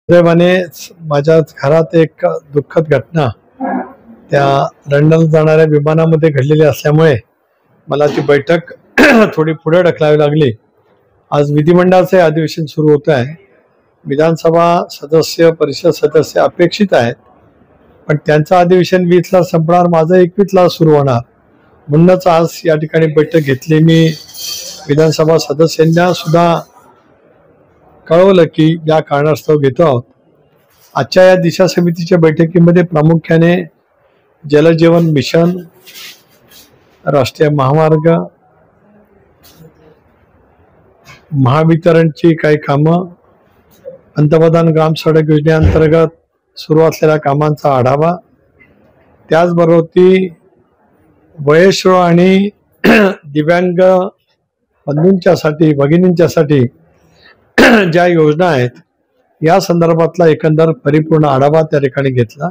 सुदैवाने माझ्या घरात एक दुःखद घटना त्या लंडन जाणाऱ्या विमानामध्ये घडलेली असल्यामुळे मला ती बैठक थोडी पुढे ढकलावी लागली। आज विधिमंडळाचे अधिवेशन सुरू होत आहे। विधानसभा सदस्य परिषद सदस्य अपेक्षित आहेत, पण त्यांचं अधिवेशन 20 ला संपणार, माझं 21 ला सुरू होणार। म्हणूनच आज या ठिकाणी बैठक घेतली। मी विधानसभा सदस्यांना सुद्धा कळवलं की या कारणास्तव घेतो आहोत। आजच्या या दिशा समितीच्या बैठकीमध्ये प्रामुख्याने जलजीवन मिशन, राष्ट्रीय महामार्ग, महावितरणची काही कामं, पंतप्रधान ग्राम सडक योजनेअंतर्गत सुरू असलेल्या कामांचा आढावा, त्याचबरोबर ती वयस्कर आणि दिव्यांग बंधूंच्यासाठी भगिनींच्यासाठी ज्या योजना आहेत या संदर्भातला एकंदर परिपूर्ण आढावा त्या ठिकाणी घेतला।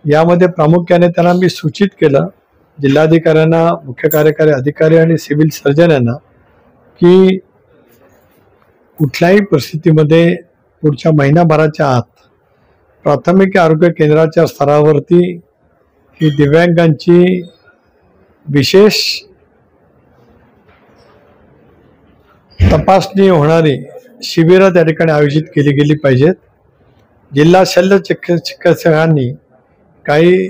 यामध्ये प्रामुख्याने त्यांना मी सूचित केलं, जिल्हाधिकाऱ्यांना, मुख्य कार्यकारी अधिकारी आणि सिव्हिल सर्जन यांना, की कुठल्याही परिस्थितीमध्ये पुढच्या महिनाभराच्या आत प्राथमिक आरोग्य केंद्राच्या स्तरावरती ही दिव्यांगांची विशेष तपासणी होणारी शिबिरं त्या ठिकाणी आयोजित केली गेली पाहिजेत। जिल्हा शल्य चिकित्सकांनी काही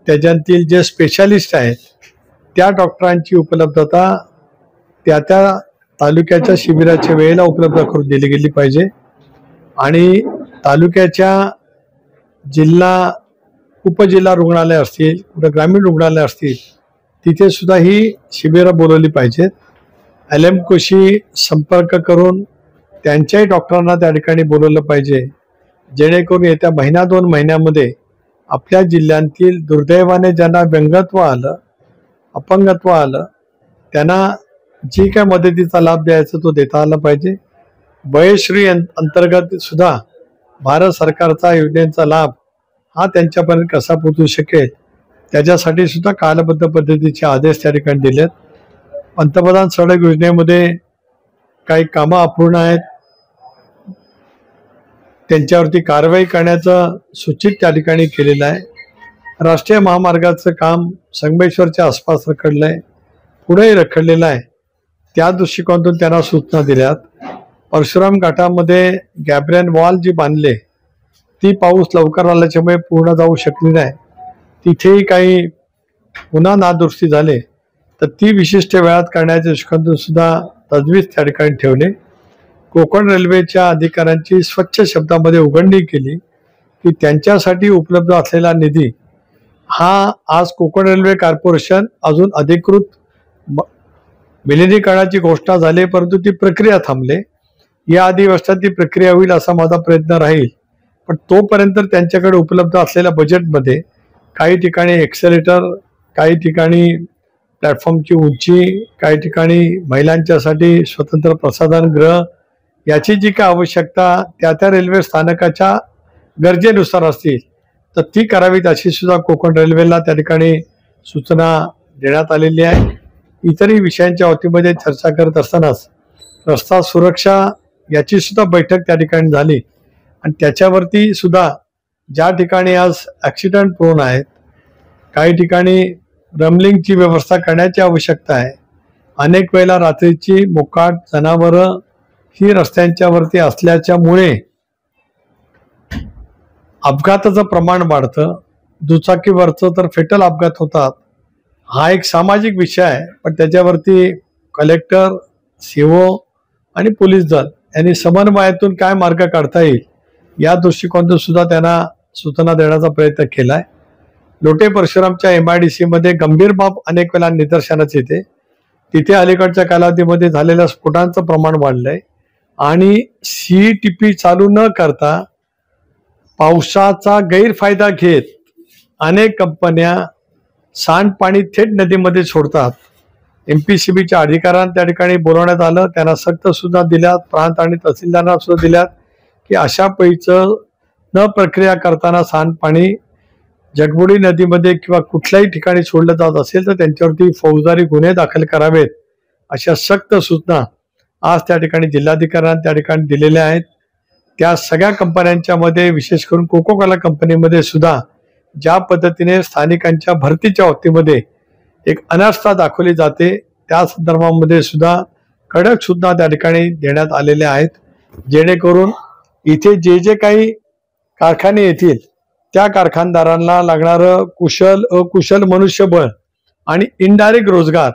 त्याच्यातील जे स्पेशालिस्ट आहेत त्या डॉक्टरांची उपलब्धता त्या तालुक्याच्या शिबिराच्या वेळेला उपलब्ध करून दिली गेली पाहिजे आणि तालुक्याच्या जिल्हा उपजिल्हा रुग्णालय असतील, कुठे ग्रामीण रुग्णालय असतील, तिथे सुद्धा ही शिबिरं बोलवली पाहिजेत। LMCOशी संपर्क करून त्यांच्याही डॉक्टरांना त्या ठिकाणी बोलवलं पाहिजे, जेणेकरून येत्या महिना 2 महिन्यामध्ये आपल्या जिल्ह्यातील दुर्दैवाने ज्यांना व्यंगत्व आलं, अपंगत्व आलं, त्यांना जी काय मदतीचा लाभ द्यायचा तो देता आला पाहिजे। वयश्री अंतर्गत सुद्धा भारत सरकारचा योजनेचा लाभ हा त्यांच्यापर्यंत कसा पोहोचू शकेल त्याच्यासाठी सुद्धा कालबद्ध पद्धतीचे आदेश त्या ठिकाणी दिलेत। पंतप्रधान सडक योजनेमध्ये काही कामं अपूर्ण आहेत, त्यांच्यावरती कारवाई करण्याचं सूचित त्या ठिकाणी केलेलं आहे। राष्ट्रीय महामार्गाचं काम संगमेश्वरच्या आसपास रखडलंय, पुढेही रखडलेलं आहे, त्या दृष्टिकोनातून त्यांना सूचना दिल्यात। परशुराम घाटामध्ये गॅब्रेन वॉल जी बांधले ती पाऊस लवकर आल्याच्यामुळे पूर्ण जाऊ शकली नाही, तिथेही काही पुन्हा नादुरुस्ती झाले तर ती विशिष्ट वेळात करण्याच्या दृष्टिकोनातून सुद्धा तजवीज त्या ठिकाणी ठेवले। कोकण रेल्वेच्या अधिकाऱ्यांची स्वच्छ शब्दामध्ये उघडणी केली की त्यांच्यासाठी उपलब्ध असलेला निधी हा आज कोकण रेल्वे कॉर्पोरेशन अजून अधिकृत विलिनीकरणाची घोषणा झाली, परंतु ती प्रक्रिया थांबले। या अधिवेशनात ती प्रक्रिया होईल असा माझा प्रयत्न राहील, पण तोपर्यंत त्यांच्याकडे उपलब्ध असलेल्या बजेटमध्ये काही ठिकाणी एक्सेलेटर, काही ठिकाणी प्लॅटफॉर्मची उंची, काही ठिकाणी महिलांच्यासाठी स्वतंत्र प्रसाधनगृह, याची जी काय आवश्यकता त्या रेल्वे स्थानकाच्या गरजेनुसार असतील तर ती करावीत अशी सुद्धा कोकण रेल्वेला त्या ठिकाणी सूचना देण्यात आलेली आहे। इतरही विषयांच्या बाबतीमध्ये चर्चा करत असतानाच रस्ता सुरक्षा याची सुद्धा बैठक त्या ठिकाणी झाली आणि त्याच्यावरती सुद्धा ज्या ठिकाणी आज ॲक्सिडेंट प्रोन आहेत, काही ठिकाणी रमलिंगची व्यवस्था करण्याची आवश्यकता आहे। अनेक वेळेला रात्रीची मोकाट जनावरं ही रस्त्यांच्यावरती असल्याच्यामुळे अपघाताचं प्रमाण वाढतं, दुचाकीवरचं तर फेटल अपघात होतात। हा एक सामाजिक विषय आहे, पण त्याच्यावरती कलेक्टर, CO आणि पोलीस दल यांनी समन्वयातून काय मार्ग काढता येईल या दृष्टिकोनातून सुद्धा त्यांना सूचना देण्याचा प्रयत्न केला आहे। लोटे परशुरामच्या MIDC मध्ये गंभीर बाब अनेक वेळा निदर्शनास येते, तिथे अलीकडच्या कालावधीमध्ये झालेल्या स्फोटांचं प्रमाण वाढलंय आणि CETP चालू न करता पावसाचा गैरफायदा घेत अनेक कंपन्या सांडपाणी थेट नदीमध्ये सोडतात। MPCBच्या अधिकाऱ्यांना त्या ठिकाणी बोलवण्यात आलं, त्यांना सक्त सुद्धा दिल्यात, प्रांत आणि तहसीलदारांना सुद्धा दिल्यात की अशा पैचं न प्रक्रिया करताना सांडपाणी जगबुडी नदीमध्ये किंवा कुठल्याही ठिकाणी सोडलं जात असेल तर त्यांच्यावरती फौजदारी गुन्हे दाखल करावेत अशा सक्त सूचना आज त्या ठिकाणी जिल्हाधिकाऱ्यांना त्या ठिकाणी दिलेल्या आहेत। त्या सगळ्या कंपन्यांच्या मध्ये विशेष करून कोको कोला कंपनीमध्ये सुद्धा ज्या पद्धतीने स्थानिकांच्या भरतीच्या बाबतीमध्ये एक अनास्था दाखवली जाते त्या संदर्भामध्ये सुद्धा कडक सूचना त्या ठिकाणी देण्यात आलेल्या आहेत, जेणेकरून इथे जे जे काही कारखाने येतील त्या कारखानदारांना लागणारं कुशल अकुशल मनुष्यबळ आणि इनडायरेक्ट रोजगार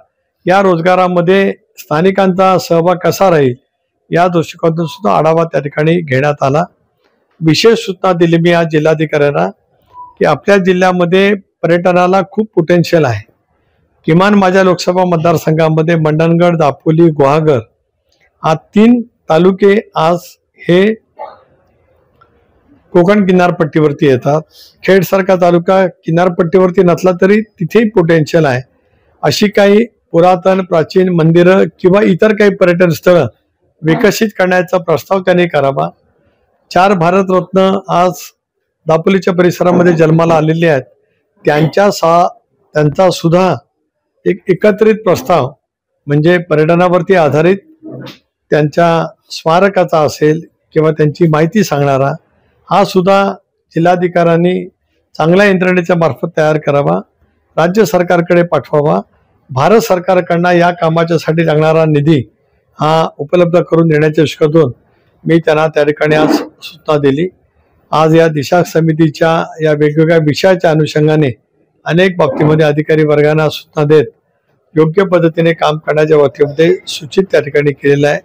या रोजगारामध्ये स्थानिकांचा सहभाग कसा राहील या दृष्टिकोनातून सुद्धा आढावा त्या ठिकाणी घेण्यात आला। विशेष सूचना दिली मी आज जिल्हाधिकाऱ्यांना की आपल्या जिल्ह्यामध्ये पर्यटनाला खूप पोटेन्शियल आहे। किमान माझ्या लोकसभा मतदारसंघामध्ये मंडणगड, दापोली, गुहागर हा 3 तालुके आज हे कोकण किनारपट्टीवरती येतात। खेड सारखा तालुका किनारपट्टीवरती नसला तरी तिथेही पोटेन्शियल आहे। अशी काही पुरातन प्राचीन मंदिरं किंवा इतर काही पर्यटन स्थळं विकसित करण्याचा प्रस्ताव त्यांनी करावा। 4 भारतरत्न आज दापोलीच्या परिसरामध्ये जन्माला आलेले आहेत, त्यांचा सुद्धा एक एकत्रित प्रस्ताव म्हणजे पर्यटनावरती आधारित त्यांच्या स्मारकाचा असेल किंवा त्यांची माहिती सांगणारा हा सुद्धा जिल्हाधिकाऱ्यांनी चांगल्या यंत्रणेच्या मार्फत तयार करावा, राज्य सरकारकडे पाठवावा। भारत सरकारकडनं या कामाच्यासाठी लागणारा निधी हा उपलब्ध करून देण्याच्या दृष्टीकोनातून मी त्यांना त्या ठिकाणी आज सूचना दिली। आज या दिशा समितीच्या या वेगवेगळ्या विषयाच्या अनुषंगाने अनेक बाबतीमध्ये अधिकारी वर्गांना सूचना देत योग्य पद्धतीने काम करण्याच्या बाबतीमध्ये सूचित त्या ठिकाणी केलेलं आहे।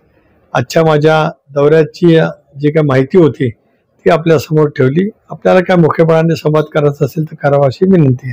आजच्या माझ्या दौऱ्याची जी काही माहिती होती ती आपल्या समोर ठेवली। आपल्याला काय मोठेपणाने संवाद करायचा असेल तर करावा अशी विनंती आहे।